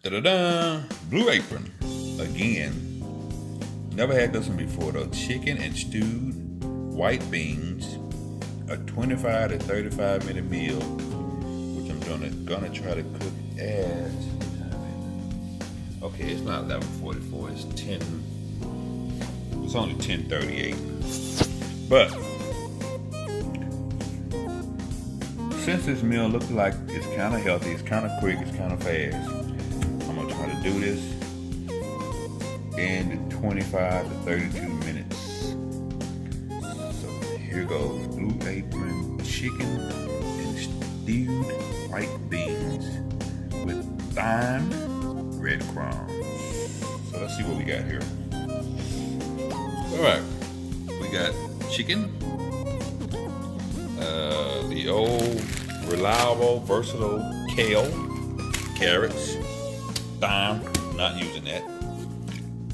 Da-da-da! Blue Apron. Again. Never had this one before though. Chicken and stewed white beans. A 25 to 35 minute meal, which I'm gonna try to cook at. Okay, it's not 11:44. It's 10. It's only 10:38. But since this meal looks like it's kind of healthy, it's kind of quick, it's kind of fast, I'm gonna try to do this in 25 to 32 minutes. So here goes Blue Apron chicken and stewed white beans with thyme breadcrumbs. So let's see what we got here. All right, we got chicken. The old reliable, versatile kale, carrots, thyme, not using that.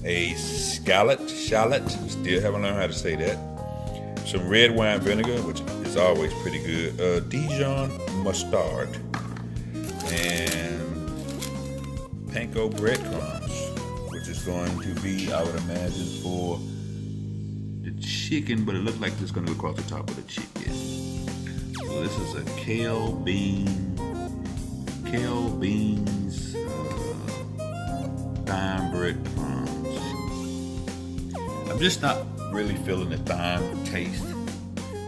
A shallot, still haven't learned how to say that. Some red wine vinegar, which is always pretty good. Dijon mustard, and panko breadcrumbs, which is going to be, I would imagine, for the chicken, but it looks like it's going to go across the top of the chicken. So this is a kale beans, thyme breadcrumbs. I'm just not really feeling the thyme taste,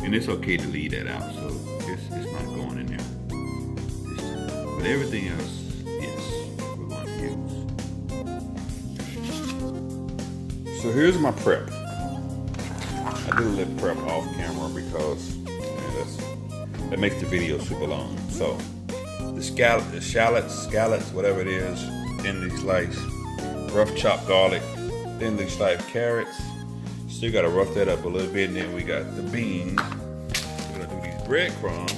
and it's okay to leave that out. So it's not going in there. But everything else, yes, we're going to use. So here's my prep. I do a little prep off camera because that makes the video super long. So the scallots, whatever it is, thinly sliced, rough chopped garlic, thinly sliced carrots. Still gotta rough that up a little bit, and then we got the beans. We're gonna do these breadcrumbs.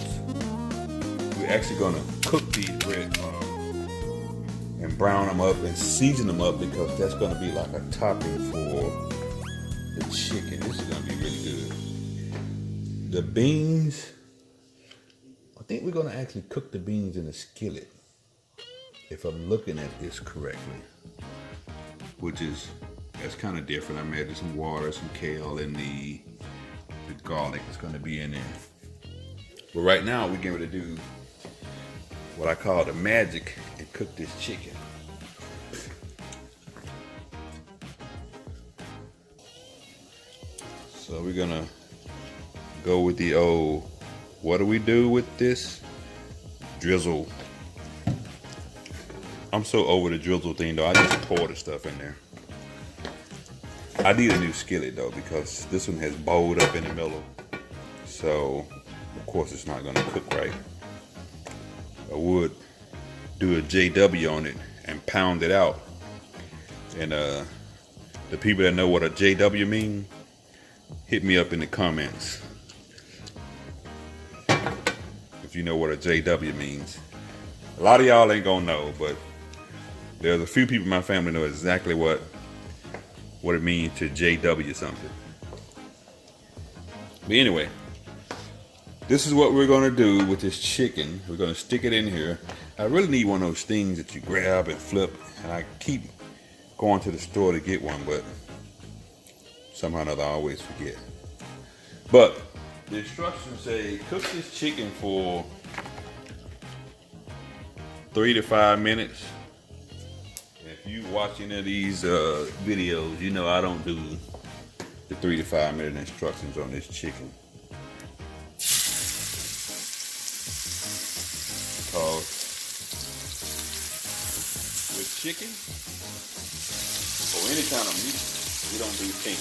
We're actually gonna cook these breadcrumbs and brown them up and season them up, because that's gonna be like a topping for the chicken. This is gonna be really good. The beans, I think we're gonna actually cook the beans in a skillet, if I'm looking at this correctly, that's kind of different. I'm adding some water, some kale, and the garlic is gonna be in there. But right now we're getting ready to do what I call the magic and cook this chicken. So we're gonna go with the old, what do we do with this? Drizzle. I'm so over the drizzle thing though, I just pour the stuff in there. I need a new skillet though, because this one has bowled up in the middle. So, of course it's not gonna cook right. I would do a JW on it and pound it out. And the people that know what a JW mean, hit me up in the comments if you know what a JW means. A lot of y'all ain't gonna know, but there's a few people in my family know exactly what it means to JW something. But anyway, this is what we're gonna do with this chicken. We're gonna stick it in here. I really need one of those things that you grab and flip, and I keep going to the store to get one, but somehow or another I always forget. But the instructions say cook this chicken for 3 to 5 minutes. If you watch any of these videos, you know I don't do the 3 to 5 minute instructions on this chicken. Because with chicken, or any kind of meat, we don't do pink.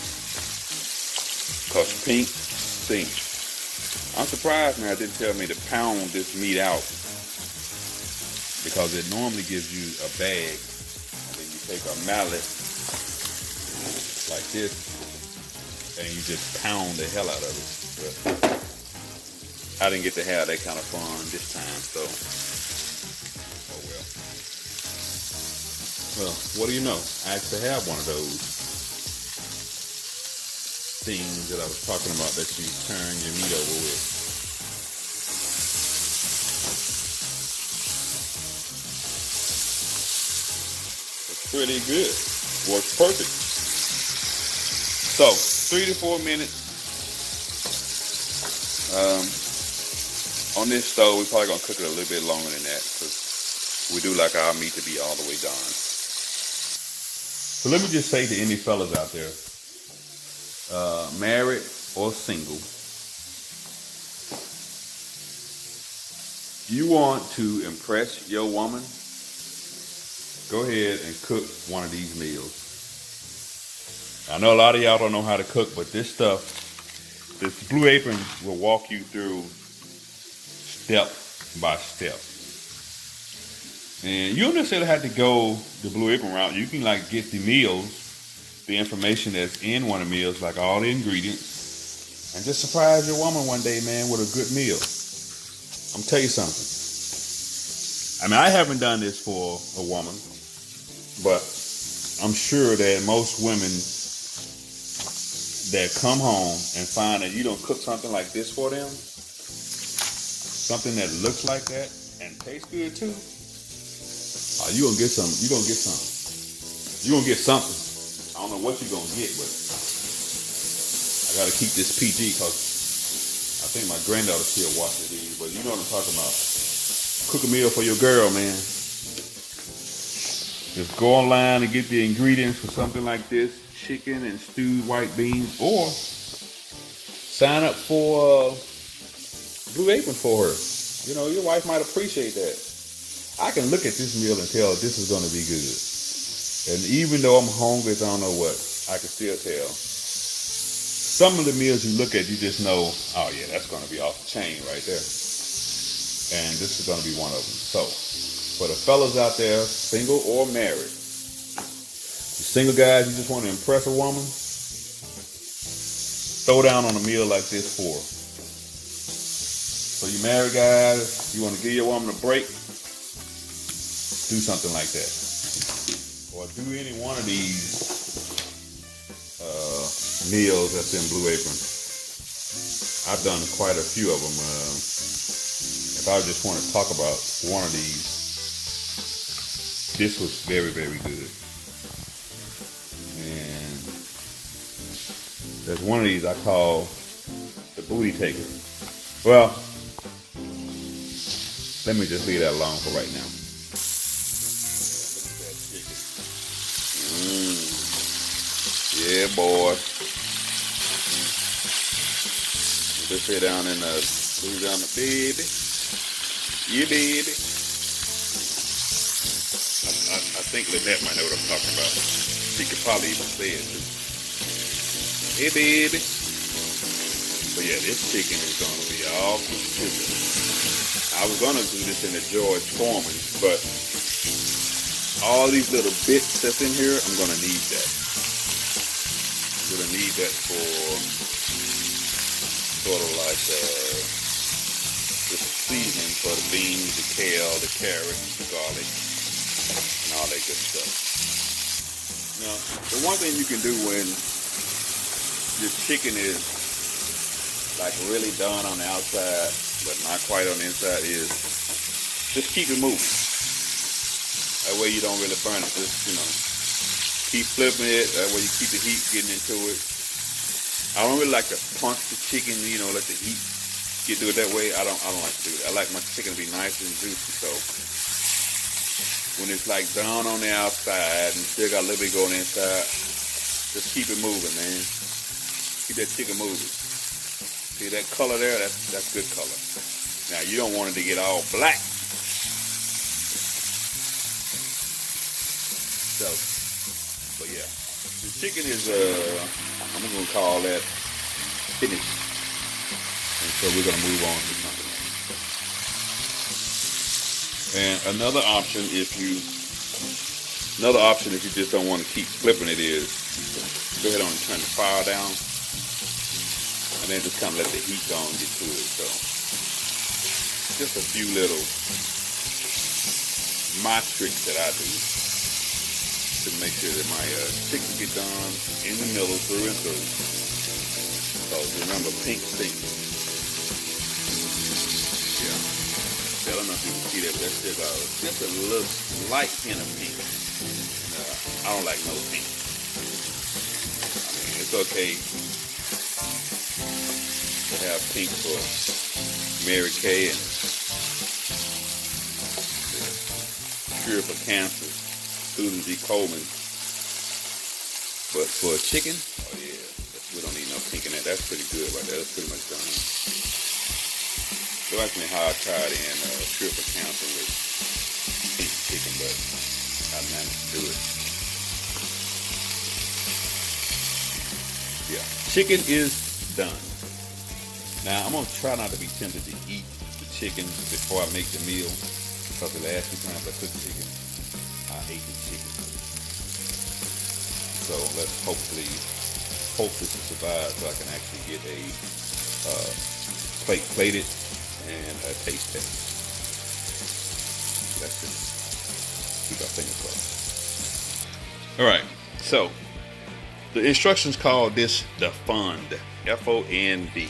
Because pink stinks. I'm surprised now it didn't tell me to pound this meat out, because it normally gives you a bag, and then you take a mallet like this and you just pound the hell out of it. But I didn't get to have that kind of fun this time, so oh well. Well, what do you know? I actually have one of those things that I was talking about that you turn your meat over with. pretty good. Works perfect. So 3 to 4 minutes on this stove. We're probably gonna cook it a little bit longer than that because we do like our meat to be all the way done. So let me just say to any fellas out there, married or single, you want to impress your woman, go ahead and cook one of these meals. I know a lot of y'all don't know how to cook, but this Blue Apron will walk you through step by step. And you don't necessarily have to go the Blue Apron route. You can like get the meals, the information that's in one of the meals, like all the ingredients, and just surprise your woman one day, man, with a good meal. I'm tell you something. I mean, I haven't done this for a woman, but I'm sure that most women that come home and find that you don't cook something like this for them, something that looks like that and tastes good too, you gonna get some. You gonna get something. You gonna get something. I don't know what you're gonna get, but I gotta keep this PG because I think my granddaughter still watches these. But you know what I'm talking about. Cook a meal for your girl, man. Just go online and get the ingredients for something like this: chicken and stewed white beans, or sign up for Blue Apron for her. You know, your wife might appreciate that. I can look at this meal and tell this is going to be good. And even though I'm hungry, I don't know what, I can still tell. Some of the meals you look at, you just know, oh yeah, that's going to be off the chain right there. And this is going to be one of them. So, for the fellas out there, single or married, the single guys, you just want to impress a woman, throw down on a meal like this for her. So you married guys, you want to give your woman a break, do something like that. Or do any one of these meals that's in Blue Apron. I've done quite a few of them. If I just want to talk about one of these, this was very, very good. And there's one of these I call the booty taker. Well, let me just leave that alone for right now. Yeah, boy. Just sit down in the, lose down the baby. Yeah, baby. I think Lynette might know what I'm talking about. She could probably even say it too. Hey, baby. But yeah, this chicken is going to be all consistent. I was going to do this in the George Foreman, but all these little bits that's in here, I'm going to need that. I'm going to need that for sort of like the seasoning for the beans, the kale, the carrots, the garlic, and all that good stuff. Now, the one thing you can do when your chicken is like really done on the outside, but not quite on the inside, is just keep it moving. That way you don't really burn it. Just, keep flipping it. That way you keep the heat getting into it. I don't really like to punch the chicken, let the heat get to it that way. I don't like to do that. I like my chicken to be nice and juicy. So when it's like done on the outside and still got a little bit going inside, just keep it moving, man. Keep that chicken moving. See that color there? That's good color. Now you don't want it to get all black. So, but yeah, the chicken is I'm gonna call that finished, and so we're gonna move on to something else. And another option, if you just don't want to keep flipping it, is go ahead and turn the fire down, and then just kind of let the heat go and get to it. So, just a few little my tricks that I do to make sure that my chicken get done in the middle, through and through. So remember, pink stinks. Yeah. I don't know if you can see that, but that's just a little light hint of pink. I don't like no pink. I mean, it's okay to have pink for Mary Kay and Cure for Cancer, Susan G. Coleman. But for a chicken, oh yeah, we don't need no pink in that. That's pretty good right there. That's pretty much done. It reminds me how I tried in Cure for Cancer with pink chicken, but I managed to do it. Yeah, chicken is done. Now I'm gonna try not to be tempted to eat the chicken before I make the meal, because the last 2 times I cooked chicken, I ate the chicken. So let's hope this will survive so I can actually get a plate plated and a taste test. Let's just keep our fingers crossed. All right, so the instructions call this the fond, F-O-N-D.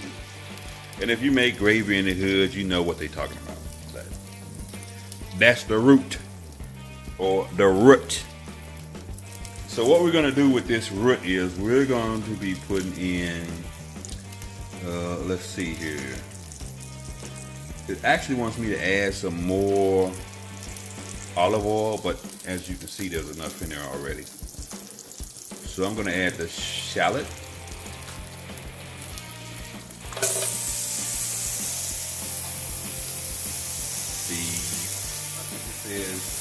And if you make gravy in the hood, you know what they're talking about. That's the root, or the root. So what we're gonna do with this root is we're going to be putting in, let's see here. It actually wants me to add some more olive oil, but as you can see, there's enough in there already. So I'm gonna add the shallot.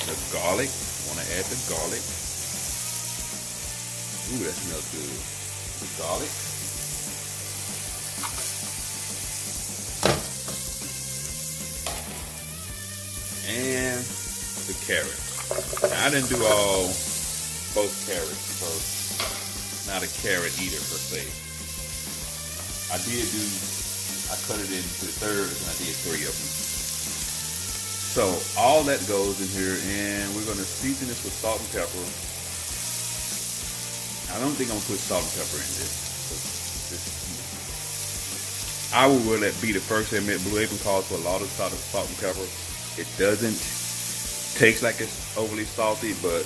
The garlic. I want to add the garlic. Ooh, that smells good. The garlic. And the carrot. Now, I didn't do both carrots because I'm not a carrot eater per se. I cut it into thirds and I did 3 of them. So all that goes in here, and we're going to season this with salt and pepper. I don't think I'm going to put salt and pepper in this. I will let be the first to admit Blue Apron calls for a lot of salt and pepper. It doesn't taste like it's overly salty, but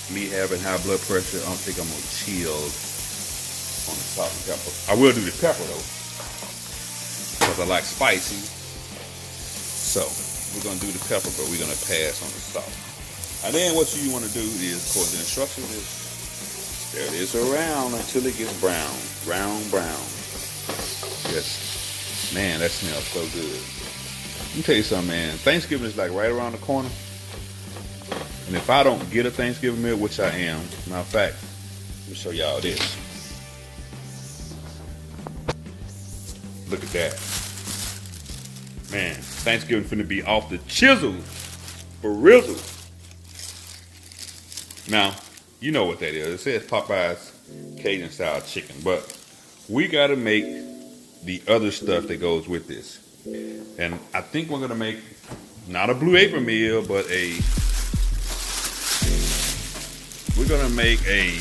me having high blood pressure, I don't think I'm going to chill on the salt and pepper. I will do the pepper though, because I like spicy. So we're going to do the pepper, but we're going to pass on the salt. And then what you want to do is, of course, the instruction is, there it is around until it gets brown. Brown. Yes. Man, that smells so good. Let me tell you something, man. Thanksgiving is like right around the corner. And if I don't get a Thanksgiving meal, which I am, matter of fact, let me show y'all this. Look at that. Man, Thanksgiving finna be off the chisel for rizzle. Now, you know what that is. It says Popeye's Cajun style chicken, but we gotta make the other stuff that goes with this. And I think we're gonna make not a Blue Apron meal, but we're gonna make a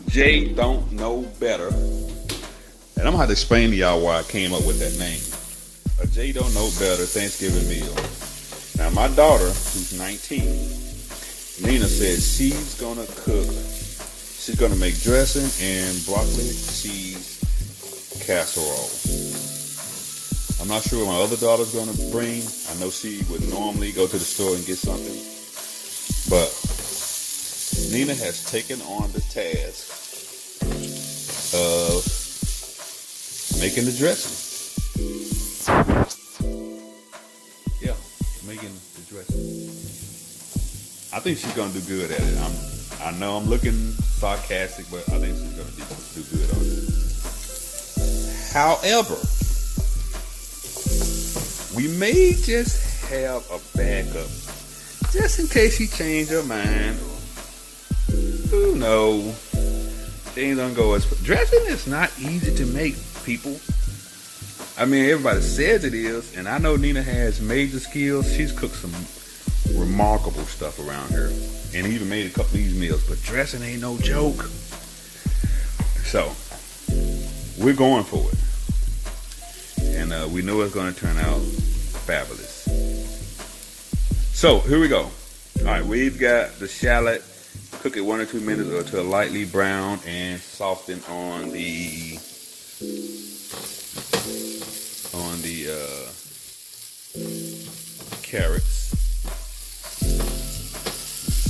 Jay Don't Know Better. And I'm gonna have to explain to y'all why I came up with that name. A Jay Don't Know Better Thanksgiving meal. Now my daughter, who's 19, Nina said she's gonna cook. She's gonna make dressing and broccoli cheese casserole. I'm not sure what my other daughter's gonna bring. I know she would normally go to the store and get something, but Nina has taken on the task of making the dressing. Yeah, making the dressing. I think she's gonna do good at it. I know I'm looking sarcastic, but I think she's gonna do good on it. However, we may just have a backup, just in case she changed her mind. Who knows? Things don't go as dressing is not easy to make, people. I mean, everybody says it is, and I know Nina has major skills. She's cooked some remarkable stuff around here, and even made a couple of these meals. But dressing ain't no joke. So we're going for it, and we know it's going to turn out fabulous. So here we go. All right, we've got the shallot Cook it 1 or 2 minutes until lightly brown and soften on the carrots.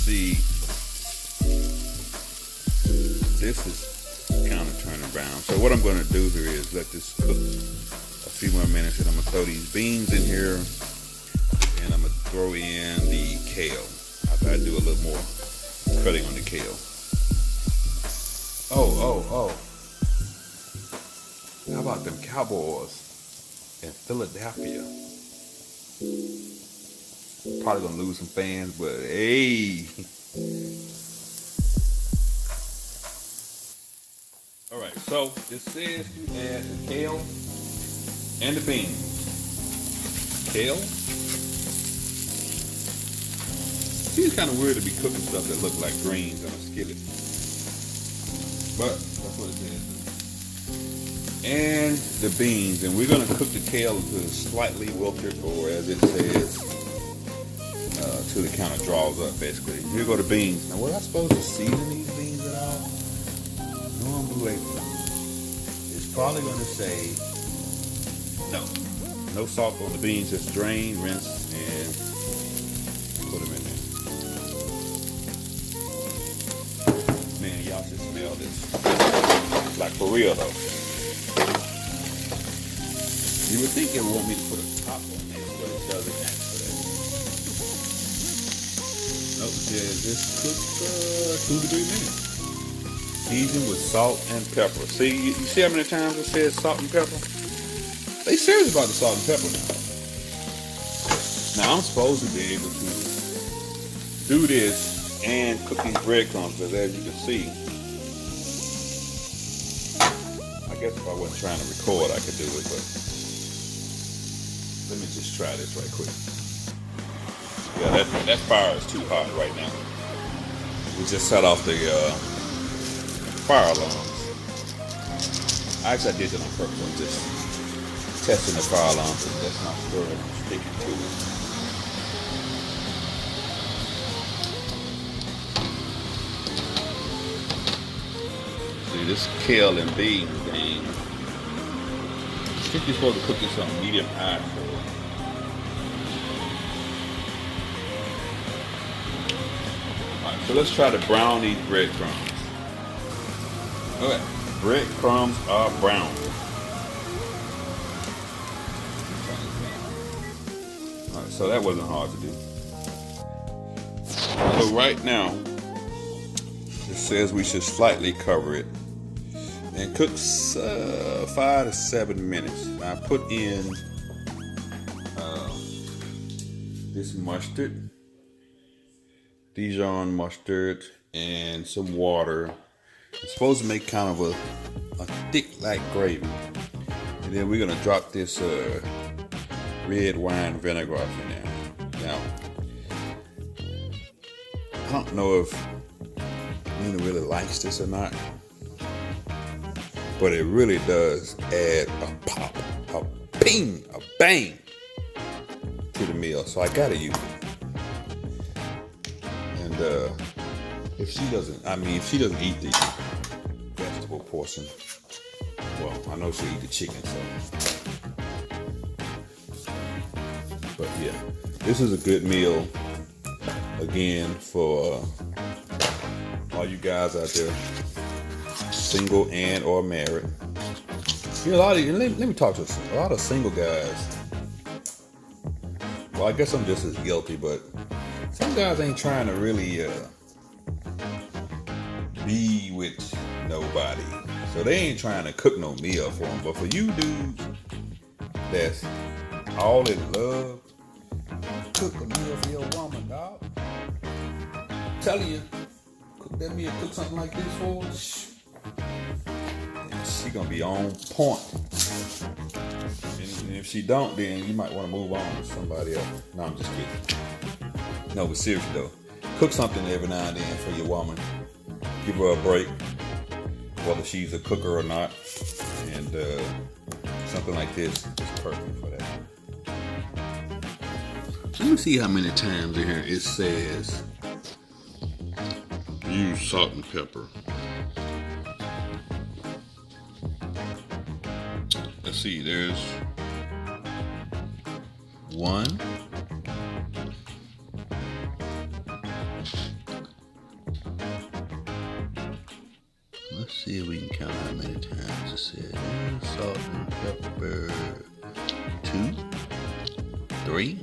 See, this is kind of turning brown. So what I'm going to do here is let this cook a few more minutes, and I'm going to throw these beans in here, and I'm going to throw in the kale. After I do a little more cutting on the kale. Oh. How about them Cowboys in Philadelphia? Probably gonna lose some fans, but hey. Alright, so it says you add the kale and the beans. Kale. It's kind of weird to be cooking stuff that look like greens on a skillet. But that's what it says. And the beans. And we're going to cook the kale to slightly wilted, or as it says, till it kind of draws up, basically. Here go the beans. Now, was I supposed to season these beans at all? Normally, it's probably going to say no. No salt on the beans. Just drain, rinse, and put them in there. Man, y'all should smell this. Like for real though. You would think it would want me to put a top on this, but it doesn't ask for that. Nope, it says this cooks 2 to 3 minutes. Season with salt and pepper. See, you see how many times it says salt and pepper? They serious about the salt and pepper now. Now I'm supposed to be able to do this and cook these breadcrumbs, because as you can see, I guess if I wasn't trying to record, I could do it, but let me just try this right quick. Yeah, that fire is too hot right now. We just set off the fire alarms. Actually, I did it on purpose. I'm just testing the fire alarms, and that's not sure I'm sticking to it. This kale and bean thing, I think you're supposed to cook this on medium high. Alright, so let's try to brown these breadcrumbs. Alright, breadcrumbs are brown. Alright, so that wasn't hard to do. So right now, it says we should slightly cover it and cook 5 to 7 minutes. I put in this mustard, Dijon mustard, and some water. It's supposed to make kind of a thick like gravy. And then we're gonna drop this red wine vinegar in there. Now, I don't know if Nina really likes this or not, but it really does add a pop, a ping, a bang to the meal. So I gotta use it. And if she doesn't eat the vegetable portion, well, I know she'll eat the chicken, so. But yeah, this is a good meal, again, for all you guys out there, single and or married. You know, let me talk to a lot of single guys. Well, I guess I'm just as guilty, but some guys ain't trying to really be with nobody. So they ain't trying to cook no meal for them. But for you dudes that's all in love, cook a meal for your woman, dog. I'm telling you, cook that meal, cook something like this for her. She gonna be on point. And if she don't, then you might want to move on to somebody else. No, I'm just kidding. No, but seriously though, cook something every now and then for your woman. Give her a break, whether she's a cooker or not. And something like this is perfect for that. Let me see how many times in here it says use salt and pepper. Let's see, there's 1. Let's see if we can count how many times it said salt and pepper. 2, 3,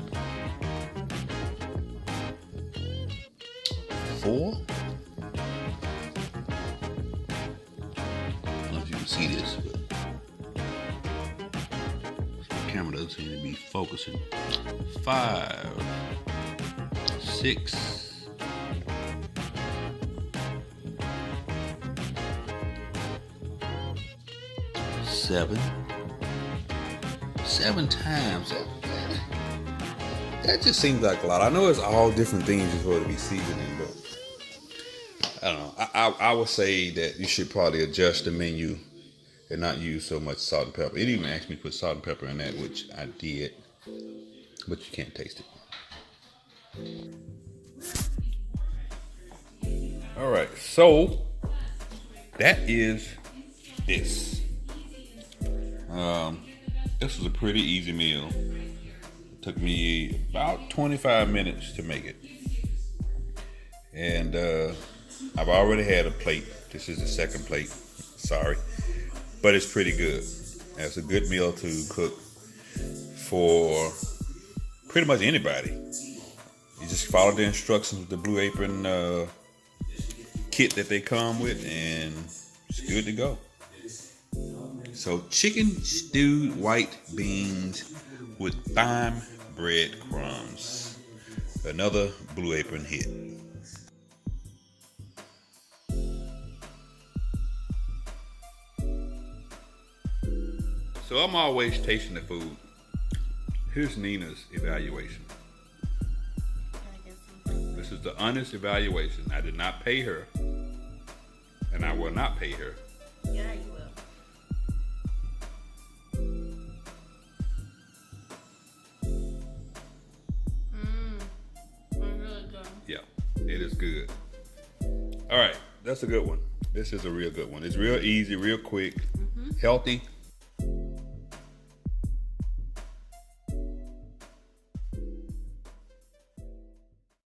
4. I don't know if you can see this, but the camera doesn't seem to be focusing. 5, 6, 7 times. That just seems like a lot. I know it's all different things you're supposed to be seasoning, but I don't know. I would say that you should probably adjust the menu and not use so much salt and pepper. It even asked me to put salt and pepper in that, which I did, but you can't taste it. All right, so that is this. This was a pretty easy meal. It took me about 25 minutes to make it. And I've already had a plate. This is the second plate. Sorry. But it's pretty good. It's a good meal to cook for pretty much anybody. You just follow the instructions with the Blue Apron kit that they come with, and it's good to go. So chicken stewed white beans with thyme breadcrumbs. Another Blue Apron hit. So I'm always tasting the food. Here's Nina's evaluation. This is the honest evaluation. I did not pay her, and I will not pay her. Yeah, you will. Really good. Yeah, it is good. All right, that's a good one. This is a real good one. It's real easy, real quick, healthy.